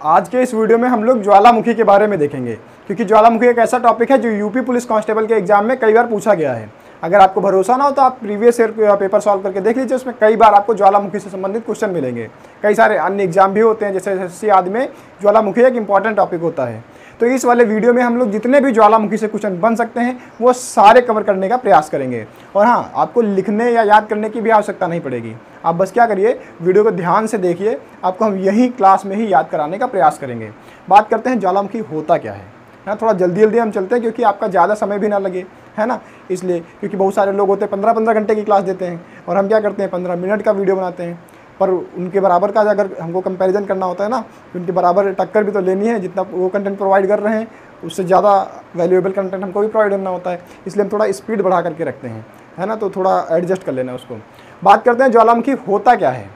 आज के इस वीडियो में हम लोग ज्वालामुखी के बारे में देखेंगे, क्योंकि ज्वालामुखी एक ऐसा टॉपिक है जो यूपी पुलिस कांस्टेबल के एग्जाम में कई बार पूछा गया है। अगर आपको भरोसा ना हो तो आप प्रीवियस ईयर पेपर सॉल्व करके देख लीजिए, उसमें कई बार आपको ज्वालामुखी से संबंधित क्वेश्चन मिलेंगे। कई सारे अन्य एग्जाम भी होते हैं, जैसे एसएससी आदि में ज्वालामुखी एक इंपॉर्टेंट टॉपिक होता है। तो इस वाले वीडियो में हम लोग जितने भी ज्वालामुखी से क्वेश्चन बन सकते हैं वो सारे कवर करने का प्रयास करेंगे। और हाँ, आपको लिखने या याद करने की भी आवश्यकता नहीं पड़ेगी। आप बस क्या करिए, वीडियो को ध्यान से देखिए, आपको हम यही क्लास में ही याद कराने का प्रयास करेंगे। बात करते हैं ज्वालामुखी होता क्या है ना। थोड़ा जल्दी जल्दी हम चलते हैं क्योंकि आपका ज़्यादा समय भी ना लगे, है ना। इसलिए क्योंकि बहुत सारे लोग होते हैं 15-15 घंटे की क्लास देते हैं और हम क्या करते हैं 15 मिनट का वीडियो बनाते हैं। पर उनके बराबर का अगर हमको कंपैरिजन करना होता है ना, तो उनके बराबर टक्कर भी तो लेनी है। जितना वो कंटेंट प्रोवाइड कर रहे हैं उससे ज़्यादा वैल्यूएबल कंटेंट हमको भी प्रोवाइड करना होता है, इसलिए हम थोड़ा स्पीड बढ़ा करके रखते हैं, है ना। तो थोड़ा एडजस्ट कर लेना उसको। बात करते हैं ज्वालामुखी होता क्या है।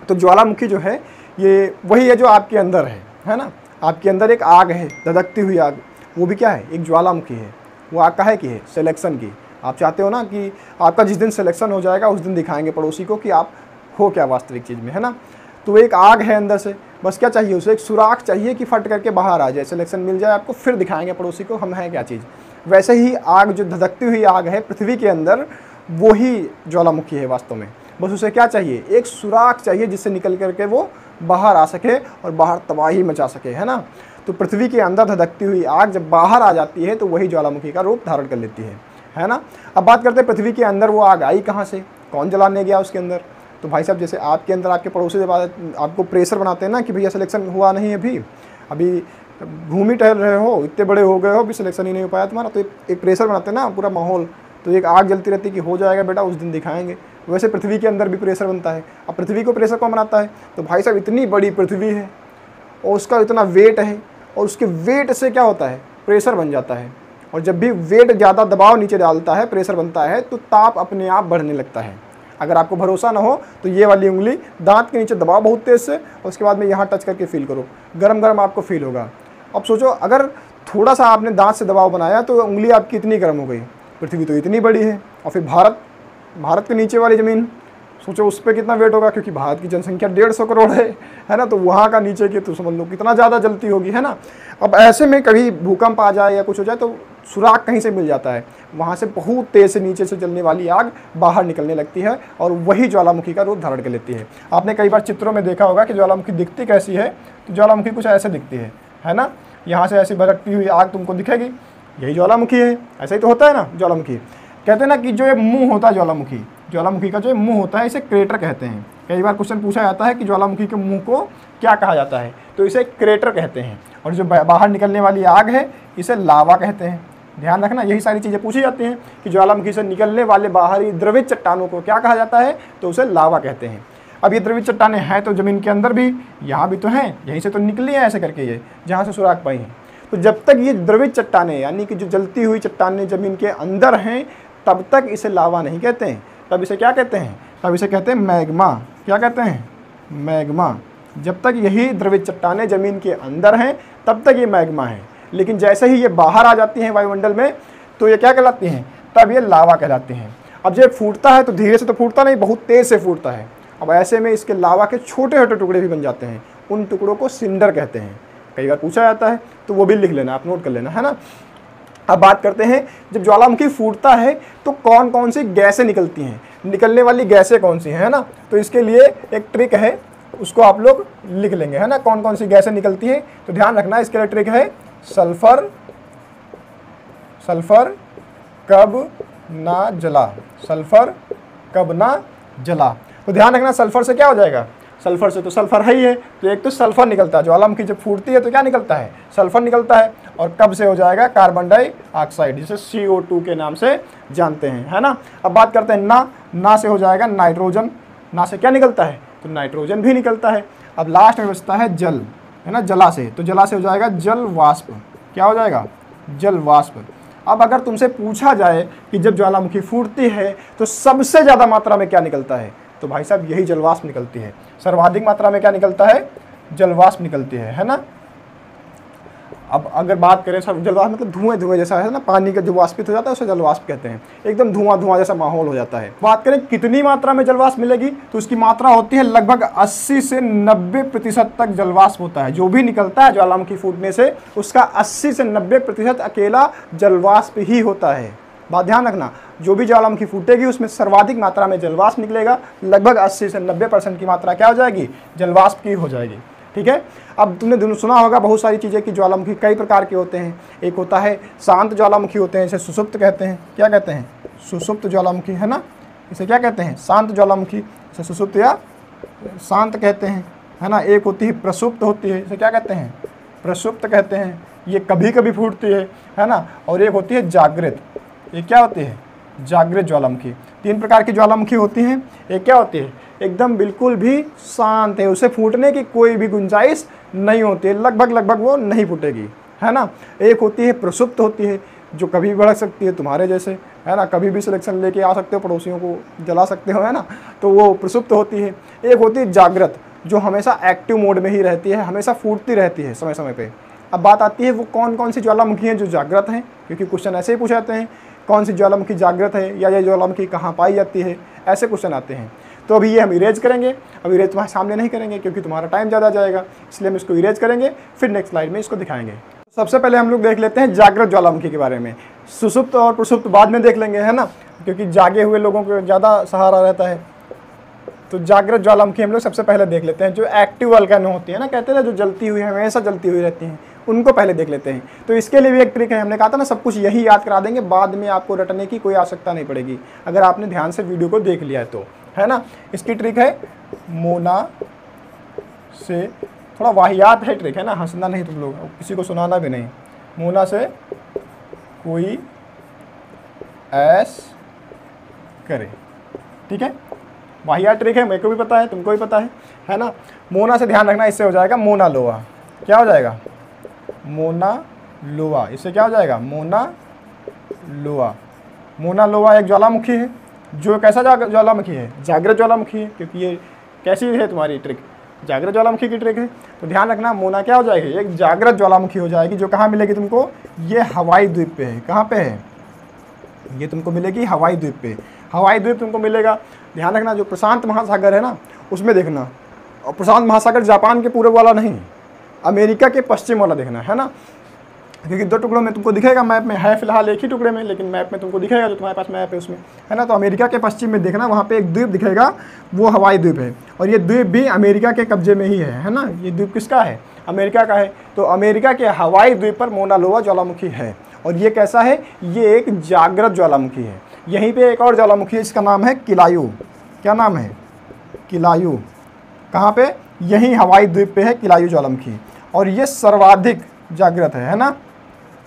तो ज्वालामुखी जो है ये वही है जो आपके अंदर है ना। आपके अंदर एक आग है, धधकती हुई आग, वो भी क्या है, एक ज्वालामुखी है। वो आग काहे की है, सिलेक्शन की। आप चाहते हो ना कि आपका जिस दिन सिलेक्शन हो जाएगा उस दिन दिखाएंगे पड़ोसी को कि आप हो क्या वास्तविक चीज़ में, है ना। तो एक आग है अंदर से, बस क्या चाहिए उसे, एक सुराख चाहिए कि फट करके बाहर आ जाए, सिलेक्शन मिल जाए आपको, फिर दिखाएंगे पड़ोसी को हम हैं क्या चीज़। वैसे ही आग जो धधकती हुई आग है पृथ्वी के अंदर, वो ही ज्वालामुखी है वास्तव में। बस उसे क्या चाहिए, एक सुराख चाहिए जिससे निकल करके वो बाहर आ सके और बाहर तबाही मचा सके, है ना। तो पृथ्वी के अंदर धधकती हुई आग जब बाहर आ जाती है तो वही ज्वालामुखी का रूप धारण कर लेती है ना। अब बात करते हैं पृथ्वी के अंदर वो आग आई कहाँ से, कौन जलाने गया उसके अंदर। तो भाई साहब, जैसे आपके अंदर आपके पड़ोसी से आपको प्रेशर बनाते हैं ना कि भैया सिलेक्शन हुआ नहीं है, अभी घूम ही टहल रहे हो, इतने बड़े हो गए हो, अभी सिलेक्शन ही नहीं हो पाया तुम्हारा। तो एक प्रेशर बनाते हैं ना पूरा माहौल, तो एक आग जलती रहती है कि हो जाएगा बेटा, उस दिन दिखाएंगे। वैसे पृथ्वी के अंदर भी प्रेशर बनता है। अब पृथ्वी को प्रेशर कौन बनाता है, तो भाई साहब इतनी बड़ी पृथ्वी है और उसका इतना वेट है, और उसके वेट से क्या होता है, प्रेशर बन जाता है। और जब भी वेट ज़्यादा दबाव नीचे डालता है, प्रेशर बनता है, तो ताप अपने आप बढ़ने लगता है। अगर आपको भरोसा ना हो तो ये वाली उंगली दांत के नीचे दबाओ बहुत तेज़ से, और उसके बाद में यहाँ टच करके फील करो, गरम गरम आपको फील होगा। अब सोचो, अगर थोड़ा सा आपने दांत से दबाव बनाया तो उंगली आपकी इतनी गर्म हो गई। पृथ्वी तो इतनी बड़ी है, और फिर भारत के नीचे वाली ज़मीन सोचो उस पर कितना वेट होगा, क्योंकि भारत की जनसंख्या 150 करोड़ है ना। तो वहाँ का नीचे की तो समझ लो कितना ज़्यादा जलती होगी, है ना। अब ऐसे में कभी भूकंप आ जाए या कुछ हो जाए तो सुराख कहीं से मिल जाता है, वहाँ से बहुत तेज़ से नीचे से जलने वाली आग बाहर निकलने लगती है और वही ज्वालामुखी का रूप धारण कर लेती है। आपने कई बार चित्रों में देखा होगा कि ज्वालामुखी दिखती कैसी है। तो ज्वालामुखी कुछ ऐसे दिखती है ना। यहाँ से ऐसी भड़कती हुई आग तुमको दिखेगी, यही ज्वालामुखी है। ऐसा ही तो होता है ना ज्वालामुखी। कहते हैं ना कि जो ये मुंह होता है ज्वालामुखी का जो मुंह होता है, इसे क्रेटर कहते हैं। कई बार क्वेश्चन पूछा जाता है कि ज्वालामुखी के मुंह को क्या कहा जाता है, तो इसे क्रेटर कहते हैं। और जो बाहर निकलने वाली आग है इसे लावा कहते हैं। ध्यान रखना, यही सारी चीज़ें पूछी जाती हैं कि ज्वालामुखी से निकलने वाले बाहरी द्रवित चट्टानों को क्या कहा जाता है, तो उसे लावा कहते हैं। अब ये द्रवित चट्टानें हैं तो ज़मीन के अंदर भी, यहाँ भी तो हैं, यहीं से तो निकली हैं ऐसे करके ये, जहाँ से सुराख पाई हैं। तो जब तक ये द्रवित चट्टानें यानी कि जो जलती हुई चट्टानें ज़मीन के अंदर हैं, तब तक इसे लावा नहीं कहते हैं। तब इसे क्या कहते हैं, तब इसे कहते हैं मैग्मा। क्या कहते हैं, मैग्मा। जब तक यही द्रवित चट्टानें ज़मीन के अंदर हैं तब तक ये मैग्मा है। लेकिन जैसे ही ये बाहर आ जाती हैं वायुमंडल में तो ये क्या कहलाती हैं, तब ये लावा कहलाती हैं। अब जब फूटता है तो धीरे से तो फूटता नहीं, बहुत तेज़ से फूटता है। अब ऐसे में इसके लावा के छोटे छोटे टुकड़े भी बन जाते हैं, उन टुकड़ों को सिंडर कहते हैं। कई बार पूछा जाता है तो वो भी लिख लेना, आप नोट कर लेना, है ना। अब बात करते हैं, जब ज्वालामुखी फूटता है तो कौन कौन सी गैसें निकलती हैं, निकलने वाली गैसें कौन सी हैं, है ना। तो इसके लिए एक ट्रिक है, उसको आप लोग लिख लेंगे, है ना। कौन कौन सी गैसें निकलती हैं, तो ध्यान रखना, इसके लिए ट्रिक है सल्फर कब ना जला, सल्फर कब ना जला। तो ध्यान रखना, सल्फर से क्या हो जाएगा, सल्फर से तो सल्फर है ही है, तो एक तो सल्फर निकलता है। ज्वालामुखी जब फूटती है तो क्या निकलता है, सल्फर निकलता है। और कब से हो जाएगा, कार्बन डाइऑक्साइड, जिसे CO2 के नाम से जानते हैं, है ना। अब बात करते हैं ना से हो जाएगा नाइट्रोजन। ना से क्या निकलता है, तो नाइट्रोजन भी निकलता है। अब लास्ट में बचता है जल, है ना, जला से। तो जला से हो जाएगा जल वाष्प। क्या हो जाएगा, जल वाष्प। अब अगर तुमसे पूछा जाए कि जब ज्वालामुखी फूटती है तो सबसे ज़्यादा मात्रा में क्या निकलता है, तो भाई साहब यही जलवाष्प निकलती है। सर्वाधिक मात्रा में क्या निकलता है, जलवाष्प निकलती है ना। अब अगर बात करें सब जलवाष्प मतलब धुएं धुएं जैसा है ना, पानी का जो वाष्पित हो जाता है उसे जलवाष्प कहते हैं। एकदम धुआं धुआं जैसा माहौल हो जाता है। बात करें कितनी मात्रा में जलवाष्प मिलेगी, तो उसकी मात्रा होती है लगभग 80 से 90% तक जलवाष्प होता है। जो भी निकलता है ज्वालामुखी फूटने से उसका 80 से 90% अकेला जलवाष्प ही होता है। बात ध्यान रखना, जो भी ज्वालामुखी फूटेगी उसमें सर्वाधिक मात्रा में जलवाष्प निकलेगा। लगभग 80 से 90% की मात्रा क्या हो जाएगी, जलवाष्प की हो जाएगी। ठीक है। अब तुमने सुना होगा बहुत सारी चीज़ें कि ज्वालामुखी कई प्रकार के होते हैं। एक होता है शांत ज्वालामुखी होते हैं, इसे सुषुप्त कहते हैं। क्या कहते हैं, सुषुप्त ज्वालामुखी, है ना। इसे क्या कहते हैं, शांत ज्वालामुखी, इसे सुषुप्त या शांत कहते हैं, है ना। एक होती है प्रसुप्त होती है, इसे क्या कहते हैं, प्रसुप्त कहते हैं। ये कभी कभी फूटती है ना। और एक होती है जागृत, ये क्या होती है, जागृत ज्वालामुखी। 3 प्रकार की ज्वालामुखी होती हैं। एक क्या होती है, एकदम बिल्कुल भी शांत है, उसे फूटने की कोई भी गुंजाइश नहीं होती है, लगभग वो नहीं फूटेगी, है ना। एक होती है प्रसुप्त होती है, जो कभी भी भड़क सकती है, तुम्हारे जैसे, है ना। कभी भी सिलेक्शन लेके आ सकते हो, पड़ोसियों को जला सकते हो, है ना। तो वो प्रसुप्त होती है। एक होती है जागृत, जो हमेशा एक्टिव मोड में ही रहती है, हमेशा फूटती रहती है समय समय पे। अब बात आती है वो कौन कौन सी ज्वालामुखी हैं जो जागृत हैं, क्योंकि क्वेश्चन ऐसे ही पूछे जाते हैं, कौन सी ज्वालामुखी जागृत है या ये ज्वालामुखी कहाँ पाई जाती है, ऐसे क्वेश्चन आते हैं। तो अभी ये हम इरेज करेंगे। अब इरेज तुम्हारे सामने नहीं करेंगे क्योंकि तुम्हारा टाइम ज़्यादा जाएगा, इसलिए हम इसको इरेज करेंगे, फिर नेक्स्ट स्लाइड में इसको दिखाएंगे। सबसे पहले हम लोग देख लेते हैं जागृत ज्वालामुखी के बारे में। सुषुप्त और प्रसुप्त बाद में देख लेंगे, है ना, क्योंकि जागे हुए लोगों को ज़्यादा सहारा रहता है। तो जागृत ज्वालामुखी हम लोग सबसे पहले देख लेते हैं। जो एक्टिव वल्केनो होती है ना, कहते हैं ना, जो जलती हुई हमेशा जलती हुई रहती हैं, उनको पहले देख लेते हैं। तो इसके लिए भी एक ट्रिक है, हमने कहा था ना सब कुछ यही याद करा देंगे, बाद में आपको रटने की कोई आवश्यकता नहीं पड़ेगी अगर आपने ध्यान से वीडियो को देख लिया है तो, है ना। इसकी ट्रिक है मोना से, थोड़ा वाहियात है ट्रिक, है ना, हंसना नहीं तुम लोग, किसी को सुनाना भी नहीं। मोना से कोई ऐस करे, ठीक है। वाहियात ट्रिक है, मेरे को भी पता है, तुमको भी पता है ना। मोना से ध्यान रखना, इससे हो जाएगा मोना लोआ। क्या हो जाएगा, मोना लोआ। इससे क्या हो जाएगा, मोना लोआ। मोना लोआ एक ज्वालामुखी है, जो कैसा ज्वालामुखी है, जागृत ज्वालामुखी है, क्योंकि ये कैसी है तुम्हारी ट्रिक, जागृत ज्वालामुखी की ट्रिक है। तो ध्यान रखना, मोना क्या हो जाएगी, एक जागृत ज्वालामुखी हो जाएगी, जो कहाँ मिलेगी तुमको, ये हवाई द्वीप पे है। कहाँ पे है, ये तुमको मिलेगी हवाई द्वीप पे। हवाई द्वीप तुमको मिलेगा, ध्यान रखना, जो प्रशांत महासागर है ना उसमें देखना, और प्रशांत महासागर जापान के पूर्व वाला नहीं, अमेरिका के पश्चिम वाला देखना, है ना। क्योंकि 2 टुकड़ों में तुमको दिखेगा, मैप में है फिलहाल एक ही टुकड़े में, लेकिन मैप में तुमको दिखेगा, जो तुम्हारे पास मैप है उसमें, है ना। तो अमेरिका के पश्चिम में देखना, वहाँ पे एक द्वीप दिखेगा, वो हवाई द्वीप है। और ये द्वीप भी अमेरिका के कब्जे में ही है ना। ये द्वीप किसका है, अमेरिका का है। तो अमेरिका के हवाई द्वीप पर मोना लोआ ज्वालामुखी है। और ये कैसा है, ये एक जागृत ज्वालामुखी है। यहीं पे एक और ज्वालामुखी है, इसका नाम है किलायू। क्या नाम है, किलायू। कहाँ पे, यही हवाई द्वीप पे है किलायू ज्वालामुखी। और ये सर्वाधिक जागृत है ना।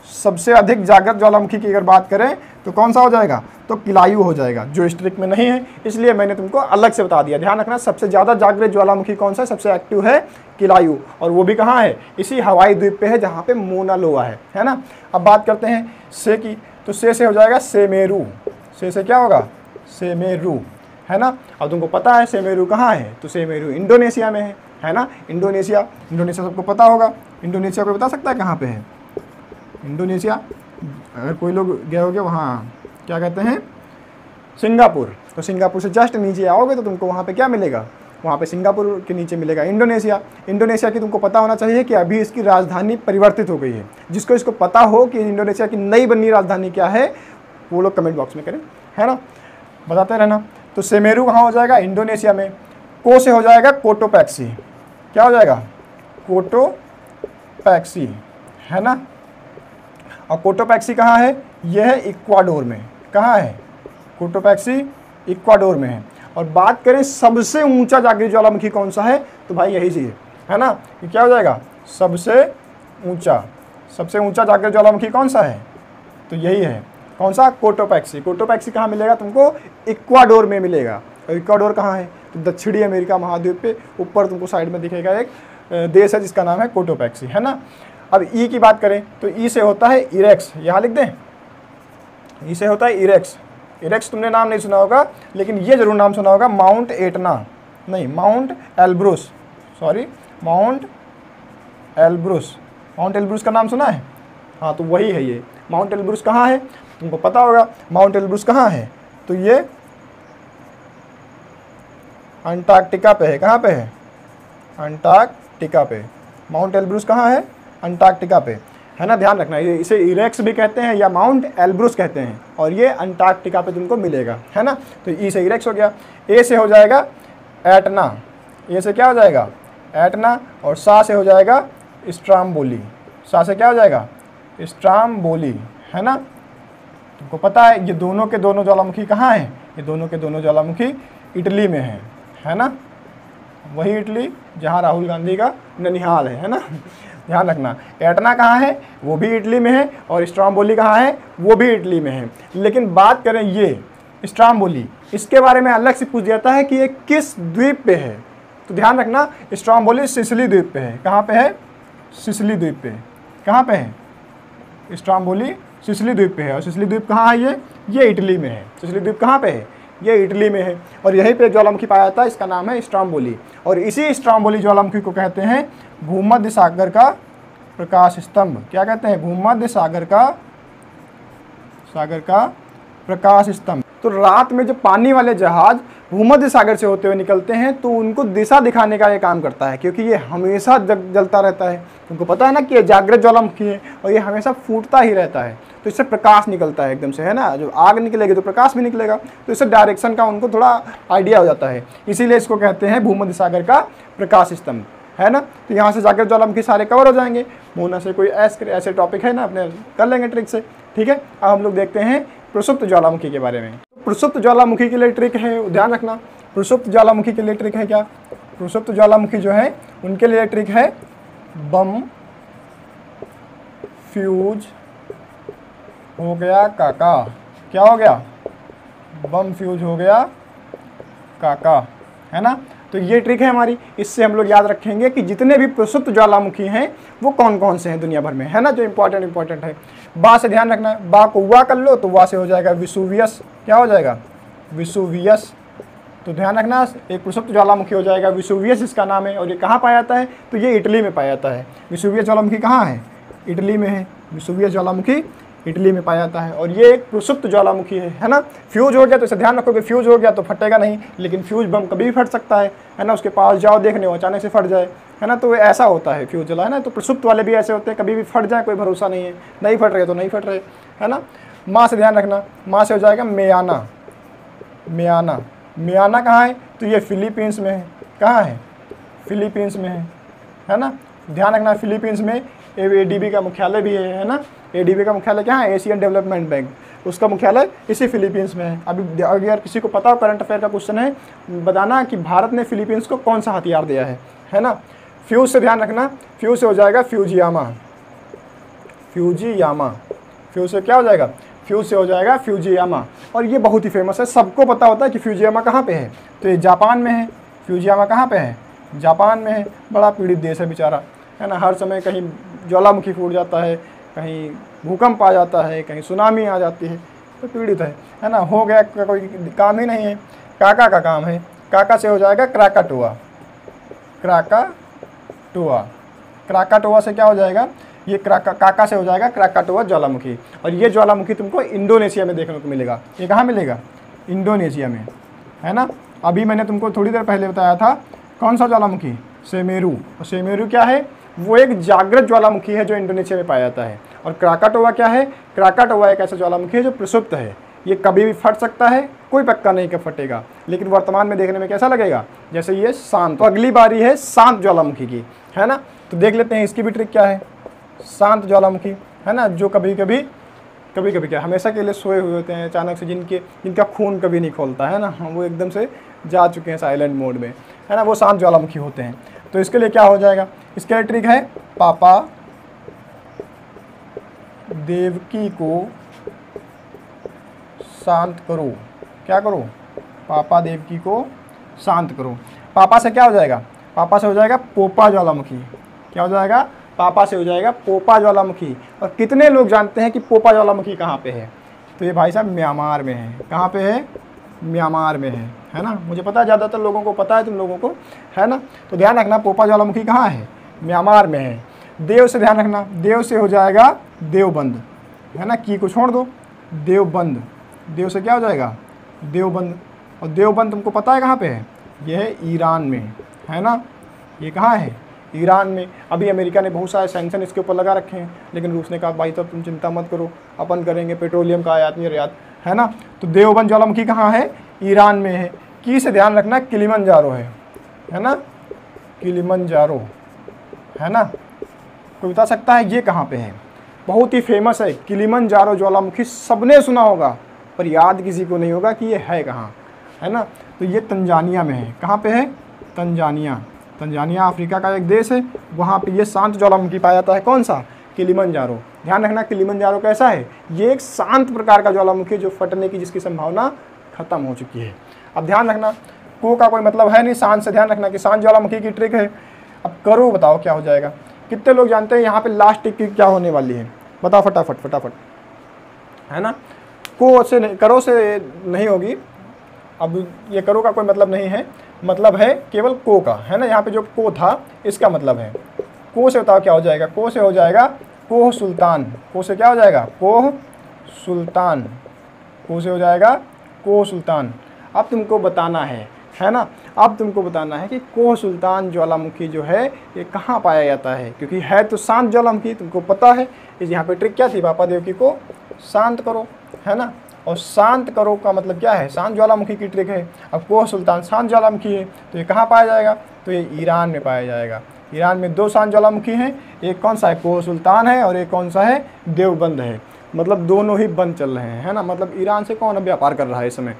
सबसे अधिक जागृत ज्वालामुखी की अगर बात करें तो कौन सा हो जाएगा, तो किलायू हो जाएगा, जो इस ट्रिक में नहीं है, इसलिए मैंने तुमको अलग से बता दिया। ध्यान रखना, सबसे ज़्यादा जागृत ज्वालामुखी कौन सा है, सबसे एक्टिव है किलायू, और वो भी कहाँ है, इसी हवाई द्वीप पे है जहाँ पे मोना लोआ है ना। अब बात करते हैं से की, तो से हो जाएगा सेमेरू। से क्या होगा, सेमेरू, है ना। अब तुमको पता है सेमेरू कहाँ है, तो सेमेरू इंडोनेशिया में है ना। इंडोनेशिया सबको पता होगा। इंडोनेशिया को बता सकता है कहाँ पे है इंडोनेशिया, अगर कोई लोग गए होगे वहाँ, क्या कहते हैं, सिंगापुर। तो सिंगापुर से जस्ट नीचे आओगे तो तुमको वहाँ पे क्या मिलेगा, वहाँ पे सिंगापुर के नीचे मिलेगा इंडोनेशिया। इंडोनेशिया की तुमको पता होना चाहिए कि अभी इसकी राजधानी परिवर्तित हो गई है। जिसको इसको पता हो कि इंडोनेशिया की नई बनी राजधानी क्या है, वो लोग कमेंट बॉक्स में करें, है ना, बताते रहना। तो सेमेरू कहाँ हो जाएगा, इंडोनेशिया में। को से हो जाएगा कोटोपैक्सी। क्या हो जाएगा, कोटोपैक्सी, है ना। और कोटोपैक्सी कहाँ है, यह है इक्वाडोर में। कहाँ है, कोटोपैक्सी इक्वाडोर में है। और बात करें सबसे ऊंचा जागृत ज्वालामुखी कौन सा है, तो भाई यही चीज़ है ना। ये क्या हो जाएगा, सबसे ऊंचा जागृत ज्वालामुखी कौन सा है, तो यही है, कौन सा, कोटोपैक्सी। कोटोपैक्सी कहाँ मिलेगा तुमको, इक्वाडोर में मिलेगा। और इक्वाडोर कहाँ है, तो दक्षिणी अमेरिका महाद्वीप पे ऊपर तुमको साइड में दिखेगा एक देश है जिसका नाम है कोटोपैक्सी, है ना। अब ई की बात करें तो ई से होता है इरेक्स, यहाँ लिख दें, ई से होता है इरेक्स। इरेक्स तुमने नाम नहीं सुना होगा, लेकिन ये जरूर नाम सुना होगा, माउंट एटना, नहीं mount Elbrus, sorry mount Elbrus, mount Elbrus का नाम सुना है? हाँ, तो वही है ये। माउंट एल्ब्रूस कहाँ है तुमको पता होगा। माउंट एल्ब्रूस कहाँ है? तो ये अंटार्कटिका पे है। कहाँ पे है? अंटार्कटिका पे। माउंट एल्ब्रूस कहाँ है? अंटार्कटिका पे, है ना। ध्यान रखना, ये इसे इरेक्स भी कहते हैं या माउंट एल्ब्रूस कहते हैं, और ये अंटार्कटिका पे तुमको मिलेगा, है ना। तो ई से इरेक्स हो गया। ए से हो जाएगा एटना। ए से क्या हो जाएगा? एटना। और सा से हो जाएगा स्ट्राम्बोली। सा से क्या हो जाएगा? स्ट्राम्बोली, है ना। तुमको पता है ये दोनों के दोनों ज्वालामुखी कहाँ हैं? ये दोनों के दोनों ज्वालामुखी इटली में है ना। वही इटली जहाँ राहुल गांधी का ननिहाल है ना। ध्यान रखना, एटना कहाँ है? वो भी इटली में है। और स्ट्राम्बोली कहाँ है? वो भी इटली में है। लेकिन बात करें ये स्ट्राम्बोली, इसके बारे में अलग से पूछ जाता है कि ये किस द्वीप पे है। तो ध्यान रखना, स्ट्राम्बोली सिसिली द्वीप पे है। कहाँ पे है? सिसिली द्वीप पे। कहाँ पे है? स्ट्राम्बोली सिसिली द्वीप पे है। और सिसिली द्वीप कहाँ है? ये इटली में है। सिसिली द्वीप कहाँ पे है? ये इटली में है। और यहीं पे ज्वालामुखी पाया जाता है, इसका नाम है स्ट्राम्बोली। और इसी स्ट्राम्बोली ज्वालामुखी को कहते हैं भूमध्य सागर का प्रकाश स्तंभ। क्या कहते हैं? भूमध्य सागर का प्रकाश स्तंभ। तो रात में जो पानी वाले जहाज भूमध्य सागर से होते हुए निकलते हैं तो उनको दिशा दिखाने का ये काम करता है, क्योंकि ये हमेशा जलता रहता है। तुमको पता है ना कि ये जागृत ज्वालामुखी है और ये हमेशा फूटता ही रहता है, तो इससे प्रकाश निकलता है एकदम से, है ना। जो आग निकलेगी तो प्रकाश भी निकलेगा, तो इससे डायरेक्शन का उनको थोड़ा आइडिया हो जाता है। इसीलिए इसको कहते हैं भूमध्य सागर का प्रकाश स्तंभ, है ना। तो यहाँ से जागृत ज्वालामुखी सारे कवर हो जाएंगे। मोना से कोई ऐसे टॉपिक है ना, अपने कर लेंगे ट्रिक से, ठीक है। अब हम लोग देखते हैं प्रसुप्त ज्वालामुखी के बारे में। प्रसुप्त ज्वालामुखी के लिए ट्रिक है, ध्यान रखना। प्रसुप्त ज्वालामुखी के लिए ट्रिक है क्या? प्रसुप्त ज्वालामुखी जो है उनके लिए ट्रिक है बम, फ्यूज हो गया काका। क्या हो गया? बम, फ्यूज हो गया काका, है ना। तो ये ट्रिक है हमारी। इससे हम लोग याद रखेंगे कि जितने भी प्रसुप्त ज्वालामुखी हैं वो कौन कौन से हैं दुनिया भर में, है ना, जो इंपॉर्टेंट है। बा से ध्यान रखना है, बा को वा कर लो तो वा से हो जाएगा विसुवियस। क्या हो जाएगा? विसुवियस। तो ध्यान रखना, एक प्रसुप्त ज्वालामुखी हो जाएगा विसुवियस, इसका नाम है। और ये कहाँ पाया जाता है? तो ये इटली में पाया जाता है। विसुवियस ज्वालामुखी कहाँ है? इटली में है। विसुवियस ज्वालामुखी इटली में पाया जाता है और ये एक प्रसुप्त ज्वालामुखी है ना। फ्यूज हो गया तो इसे ध्यान रखोगे, फ्यूज हो गया तो फटेगा नहीं, लेकिन फ्यूज बम कभी भी फट सकता है ना। उसके पास जाओ देखने, वो अचानक से फट जाए, है ना। तो ऐसा होता है फ्यूज जला, है ना। तो प्रसुप्त वाले भी ऐसे होते हैं, कभी भी फट जाए कोई भरोसा नहीं है। नहीं फट रहे तो नहीं फट रहे, है ना। माँ से ध्यान रखना, माँ से हो जाएगा मेयाना। मेयाना, मेयाना कहाँ है? तो ये फिलीपींस में है। कहाँ है? फिलीपींस में है ना। ध्यान रखना, फिलीपींस में एडीबी का मुख्यालय भी है ना। एडीबी का मुख्यालय क्या है? एशियन डेवलपमेंट बैंक, उसका मुख्यालय इसी फिलीपींस में है। अभी अगर किसी को पता हो, करंट अफेयर का क्वेश्चन है, बताना कि भारत ने फिलीपींस को कौन सा हथियार दिया है ना। फ्यूज से ध्यान रखना, फ्यूज से हो जाएगा फ्यूजियामा। फ्यूजियामा, फ्यूज से क्या हो जाएगा? फ्यूज से हो जाएगा फ्यूजियामा। और ये बहुत ही फेमस है, सबको पता होता है कि फ्यूजियामा कहाँ पे है। तो ये जापान में है। फ्यूजियामा कहाँ पे है? जापान में है। बड़ा पीड़ित देश है बेचारा, है ना। हर समय कहीं ज्वालामुखी फूट जाता है, कहीं भूकंप आ जाता है, कहीं सुनामी आ जाती है, तो पीड़ित है ना। हो गया, कोई काम ही नहीं है। काका का काम है। काका से हो जाएगा क्राकाटोआ। क्राकाटोआ, क्राकाटोआ से क्या हो जाएगा? ये काका से हो जाएगा क्राकाटोआ ज्वालामुखी। और ये ज्वालामुखी तुमको इंडोनेशिया में देखने को मिलेगा। ये कहाँ मिलेगा? इंडोनेशिया में, है ना। अभी मैंने तुमको थोड़ी देर पहले बताया था कौन सा ज्वालामुखी? सेमेरू। और सेमेरू क्या है? वो एक जागृत ज्वालामुखी है जो इंडोनेशिया में पाया जाता है। और क्राकाटोआ क्या है? क्राकाटोआ एक ऐसा ज्वालामुखी है जो प्रसुप्त है। ये कभी भी फट सकता है, कोई पक्का नहीं कब फटेगा, लेकिन वर्तमान में देखने में कैसा लगेगा? जैसे ये शांत। तो अगली बारी है शांत ज्वालामुखी की, है ना। तो देख लेते हैं इसकी भी ट्रिक क्या है। शांत ज्वालामुखी, है ना, जो कभी कभी क्या हमेशा के लिए सोए हुए होते हैं, अचानक से जिनका खून कभी नहीं खोलता, है ना, वो एकदम से जा चुके हैं साइलेंट मोड में, है ना, वो शांत ज्वालामुखी होते हैं। तो इसके लिए क्या हो जाएगा? इसके लिए ट्रिक है पापा देवकी को शांत करो। क्या करो? पापा देवकी को शांत करो। पापा से क्या हो जाएगा? पापा से हो जाएगा पोपा ज्वालामुखी। क्या हो जाएगा? पापा से हो जाएगा पोपा ज्वालामुखी। और कितने लोग जानते हैं कि पोपा ज्वालामुखी कहाँ पे है? तो ये भाई साहब म्यांमार में है। कहाँ पे है? म्यांमार में है ना। मुझे पता है ज़्यादातर लोगों को पता है, तुम लोगों को, है ना। तो ध्यान रखना, पोपा ज्वालामुखी कहाँ है? म्यांमार में है। देव से ध्यान रखना, देव से हो जाएगा देवबंद, है ना, की को छोड़ दो, देवबंद, देव से क्या हो जाएगा देवबंद। और देवबंद तुमको पता है कहाँ पे है, ये है ईरान में, है ना, ये कहाँ है ईरान में। अभी अमेरिका ने बहुत सारे सैंक्शन इसके ऊपर लगा रखे हैं, लेकिन रूस ने कहा भाई तो तुम चिंता मत करो, अपन करेंगे पेट्रोलियम का आयात निर्यात, है ना। तो देवबंद ज्वालामुखी कहाँ है, ईरान में है। की से ध्यान रखना किलिमंजारो है ना, किलिमंजारो, है ना। कोई बता सकता है ये कहाँ पे है, बहुत ही फेमस है किलिमंजारो ज्वालामुखी, सबने सुना होगा पर याद किसी को नहीं होगा कि ये है कहाँ, है ना। तो ये तंजानिया में है, कहाँ पे है, तंजानिया, तंजानिया अफ्रीका का एक देश है, वहाँ पे ये शांत ज्वालामुखी पाया जाता है। कौन सा, किलिमंजारो। ध्यान रखना किलिमंजारो कैसा है, ये एक शांत प्रकार का ज्वालामुखी जो फटने की जिसकी संभावना खत्म हो चुकी है। अब ध्यान रखना को का कोई मतलब है नहीं, शांत से ध्यान रखना कि शांत ज्वालामुखी की ट्रिक है। अब करो बताओ क्या हो जाएगा, कितने लोग जानते हैं यहाँ पे लास्ट ट्रिक क्या होने वाली है, बताओ फटाफट फटाफट, है ना। को से नहीं, करो से नहीं होगी। अब ये करो का कोई मतलब नहीं है, मतलब है केवल को का, है ना। यहाँ पे जो को था इसका मतलब है, को से बताओ क्या हो जाएगा, को से हो जाएगा कोह सुल्तान, को से क्या हो जाएगा कोह सुल्तान, को से हो जाएगा कोह सुल्तान। अब तुमको बताना है ना, अब तुमको बताना है कि कोह सुल्तान ज्वालामुखी जो है ये कहाँ पाया जाता है, क्योंकि है तो शांत ज्वालामुखी, तुमको पता है। इस यहाँ पे ट्रिक क्या थी, पापा देवकी को शांत करो, है ना। और शांत करो का मतलब क्या है, शांत ज्वालामुखी की ट्रिक है। अब कोह सुल्तान शांत ज्वालामुखी है, तो ये कहाँ पाया जाएगा, तो ये ईरान में पाया जाएगा। ईरान में 2 शांत ज्वालामुखी हैं, एक कौन सा है कोह सुल्तान है, और एक कौन सा है देवबंद है। मतलब दोनों ही बंद चल रहे हैं, है ना। मतलब ईरान से कौन अब व्यापार कर रहा है इस समय,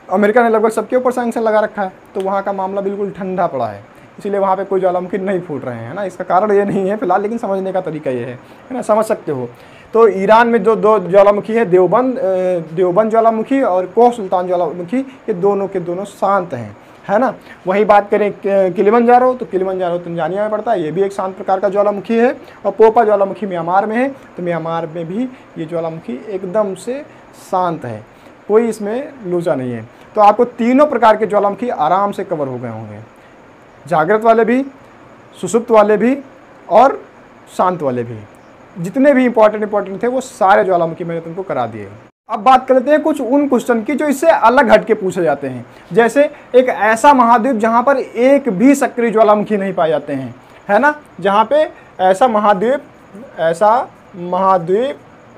अमेरिका ने लगभग सबके ऊपर सैंक्शन लगा रखा है, तो वहाँ का मामला बिल्कुल ठंडा पड़ा है, इसीलिए वहाँ पे कोई ज्वालामुखी नहीं फूट रहे हैं, है ना। इसका कारण ये नहीं है फिलहाल, लेकिन समझने का तरीका ये है ना, समझ सकते हो। तो ईरान में जो 2 ज्वालामुखी है, देवबंद ज्वालामुखी और कोह सुल्तान ज्वालामुखी, ये दोनों के दोनों शांत हैं, है ना। वही बात करें किलिमंजारो, तो किलिमंजारो तंजानिया में पड़ता है, ये भी एक शांत प्रकार का ज्वालामुखी है। और पोपा ज्वालामुखी म्यांमार में है, तो म्यांमार में भी ये ज्वालामुखी एकदम से शांत है, कोई इसमें लोचा नहीं है। तो आपको तीनों प्रकार के ज्वालामुखी आराम से कवर हो गए होंगे, जागृत वाले भी, सुषुप्त वाले भी और शांत वाले भी। जितने भी इंपॉर्टेंट थे वो सारे ज्वालामुखी मैंने तुमको करा दिए। अब बात करते हैं कुछ उन क्वेश्चन की जो इससे अलग हट के पूछे जाते हैं, जैसे एक ऐसा महाद्वीप जहाँ पर एक भी सक्रिय ज्वालामुखी नहीं पाए जाते हैं, है ना। जहाँ पे ऐसा महाद्वीप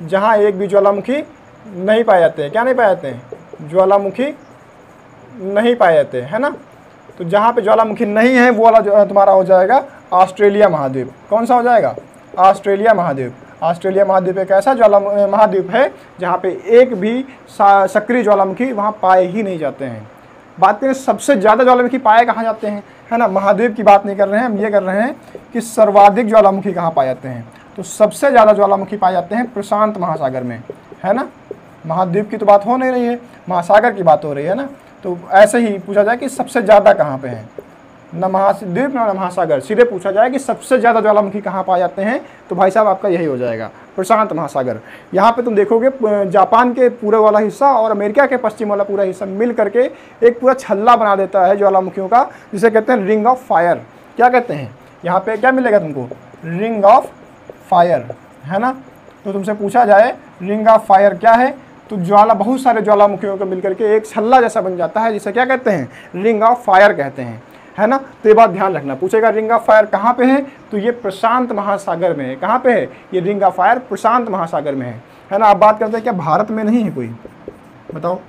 जहाँ एक भी ज्वालामुखी नहीं पाए जाते हैं, क्या नहीं पाए जाते हैं, ज्वालामुखी नहीं पाए जाते, है ना। तो जहाँ पे ज्वालामुखी नहीं है वो वाला जो तुम्हारा हो जाएगा ऑस्ट्रेलिया महाद्वीप। कौन सा हो जाएगा, ऑस्ट्रेलिया महाद्वीप। ऑस्ट्रेलिया महाद्वीप एक ऐसा महाद्वीप है जहाँ पे एक भी सक्रिय ज्वालामुखी वहाँ पाए ही नहीं जाते हैं। बात करें सबसे ज़्यादा ज्वालामुखी पाए कहाँ जाते हैं, है ना, महाद्वीप की बात नहीं कर रहे हैं हम, ये कर रहे हैं कि सर्वाधिक ज्वालामुखी कहाँ पाए जाते हैं। तो सबसे ज़्यादा ज्वालामुखी पाए जाते हैं प्रशांत महासागर में, है ना। महाद्वीप की तो बात हो नहीं रही है, महासागर की बात हो रही है ना। तो ऐसे ही पूछा जाए कि सबसे ज़्यादा कहाँ पे है, न महाद्वीप न महासागर, सीधे पूछा जाए कि सबसे ज़्यादा ज्वालामुखी कहाँ पाए जाते हैं, तो भाई साहब आपका यही हो जाएगा प्रशांत महासागर। यहाँ पे तुम देखोगे जापान के पूरा वाला हिस्सा और अमेरिका के पश्चिम वाला पूरा हिस्सा मिल करके एक पूरा छल्ला बना देता है ज्वालामुखियों का, जिसे कहते हैं रिंग ऑफ फायर। क्या कहते हैं, यहाँ पे क्या मिलेगा तुमको, रिंग ऑफ फायर, है ना। तो तुमसे पूछा जाए रिंग ऑफ फायर क्या है, तो ज्वाला बहुत सारे ज्वालामुखियों को मिलकर के एक छल्ला जैसा बन जाता है, जिसे क्या कहते हैं, रिंग ऑफ फायर कहते हैं, है ना। तो ये बात ध्यान रखना, पूछेगा रिंग ऑफ फायर कहाँ पे है, तो ये प्रशांत महासागर में है। कहाँ पे है ये रिंग ऑफ फायर, प्रशांत महासागर में है ना। अब बात करते हैं क्या भारत में नहीं है कोई, बताओ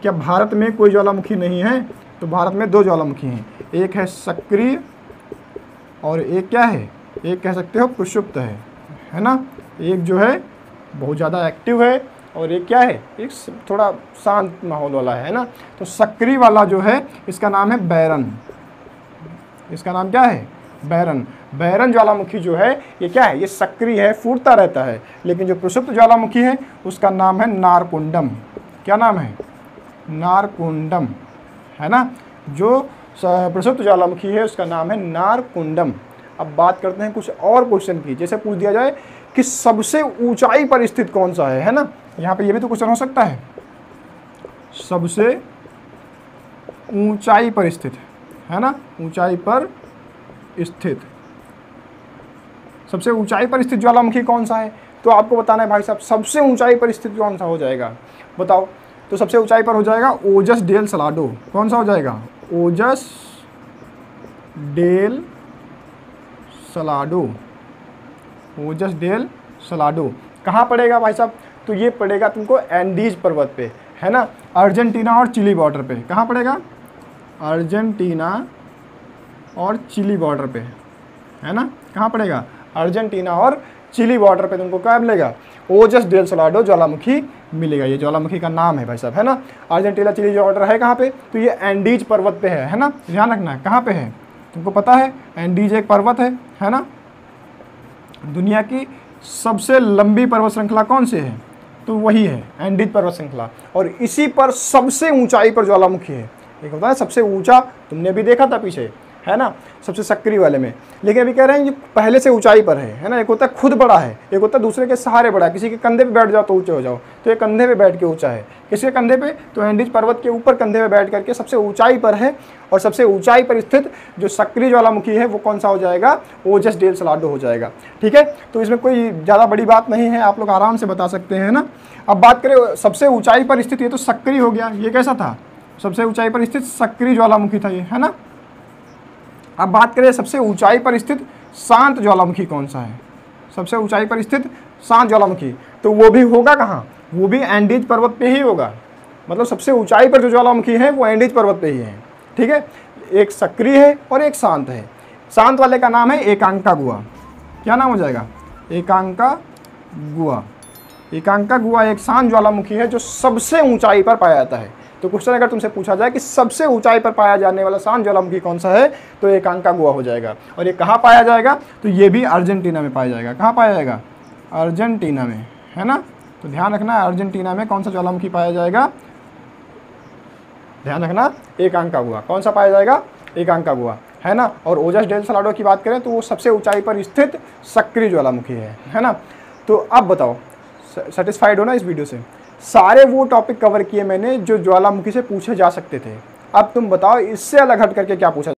क्या भारत में कोई ज्वालामुखी नहीं है, तो भारत में 2 ज्वालामुखी हैं, एक है सक्रिय और एक क्या है, एक कह सकते हो प्रक्षुप्त है ना। एक जो है बहुत ज़्यादा एक्टिव है और एक क्या है, एक थोड़ा शांत माहौल वाला है ना। तो सक्रिय वाला जो है इसका नाम है बैरन, इसका नाम क्या है, बैरन। बैरन ज्वालामुखी जो है ये क्या है, ये सक्रिय है, फूटता रहता है। लेकिन जो प्रक्षुप्त ज्वालामुखी है उसका नाम है नारकुंडम। क्या नाम है, नारकुंडम, है ना। जो प्रक्षुप्त ज्वालामुखी है उसका नाम है नारकुंडम। अब बात करते हैं कुछ और क्वेश्चन की, जैसे पूछ दिया जाए कि सबसे ऊंचाई पर स्थित कौन सा है ना। यहाँ पे ये भी तो क्वेश्चन हो सकता है, सबसे ऊंचाई पर स्थित, है ना, ऊंचाई पर स्थित सबसे ऊंचाई पर स्थित ज्वालामुखी कौन सा है? तो आपको बताना है भाई साहब सबसे ऊंचाई पर स्थित कौन सा हो जाएगा, बताओ। तो सबसे ऊंचाई पर हो जाएगा ओजस डेल सलाडो। कौन सा हो जाएगा? ओजस डेल सलाडो। ओजस डेल सलाडो कहाँ पड़ेगा भाई साहब? तो ये पड़ेगा तुमको एंडीज पर्वत पे, है ना, अर्जेंटीना और चिली बॉर्डर पे। कहाँ पड़ेगा? अर्जेंटीना और चिली बॉर्डर पे, है ना। कहाँ पड़ेगा? अर्जेंटीना और चिली बॉर्डर पे तुमको क्या मिलेगा? ओजस डेल सलाडो ज्वालामुखी मिलेगा। ये ज्वालामुखी का नाम है भाई साहब, है ना। अर्जेंटीना चिली बॉर्डर है कहाँ पे? तो ये एंडीज पर्वत पे है ना। ध्यान रखना है कहाँ पे है, तुमको पता है एंडीज एक पर्वत है ना। दुनिया की सबसे लंबी पर्वत श्रृंखला कौन सी है? तो वही है एंडीज पर्वत श्रृंखला, और इसी पर सबसे ऊंचाई पर ज्वालामुखी है। एक होता है सबसे ऊंचा, तुमने भी देखा था पीछे, है ना, सबसे सक्रिय वाले में। लेकिन अभी कह रहे हैं ये पहले से ऊंचाई पर है ना। एक होता है खुद बड़ा है, एक होता है दूसरे के सहारे बड़ा है। किसी के कंधे पे बैठ जाओ तो ऊंचे हो जाओ, तो ये कंधे पे बैठ के ऊंचा है। किसी के कंधे पे? तो एंडीज पर्वत के ऊपर कंधे पे बैठ करके सबसे ऊंचाई पर है। और सबसे ऊंचाई पर स्थित जो सक्रिय ज्वालामुखी है वो कौन सा हो जाएगा? ओजस डेल सलाडो हो जाएगा। ठीक है, तो इसमें कोई ज़्यादा बड़ी बात नहीं है, आप लोग आराम से बता सकते हैं ना। अब बात करें सबसे ऊंचाई पर स्थित, ये तो सक्रिय हो गया, ये कैसा था? सबसे ऊंचाई पर स्थित सक्रिय ज्वालामुखी था ये, है ना। अब बात करें सबसे ऊंचाई पर स्थित शांत ज्वालामुखी कौन सा है? सबसे ऊंचाई पर स्थित शांत ज्वालामुखी, तो वो भी होगा कहाँ? वो भी एंडीज पर्वत पे ही होगा। मतलब सबसे ऊंचाई पर जो ज्वालामुखी है वो एंडीज पर्वत पे ही है। ठीक है, एक सक्रिय है और एक शांत है। शांत वाले का नाम है एकांकागुआ। क्या नाम हो जाएगा? एकांकागुआ। एकांकागुआ एक शांत ज्वालामुखी है जो सबसे ऊंचाई पर पाया जाता है। तो क्वेश्चन अगर तुमसे पूछा जाए कि सबसे ऊंचाई पर पाया जाने वाला शांत ज्वालामुखी कौन सा है, तो एकांकागुआ हो जाएगा। और ये कहाँ पाया जाएगा? तो ये भी अर्जेंटीना में पाया जाएगा। कहाँ पाया जाएगा? अर्जेंटीना में, है ना। तो ध्यान रखना अर्जेंटीना में कौन सा ज्वालामुखी पाया जाएगा? ध्यान रखना एकांकागुआ। कौन सा पाया जाएगा? एकांकागुआ, है ना। और ओजस डेल सलाडो की बात करें तो वो सबसे ऊंचाई पर स्थित सक्रिय ज्वालामुखी है ना। तो अब बताओ सेटिस्फाइड हो ना इस वीडियो से? सारे वो टॉपिक कवर किए मैंने जो ज्वालामुखी से पूछे जा सकते थे। अब तुम बताओ इससे अलग हट करके क्या पूछा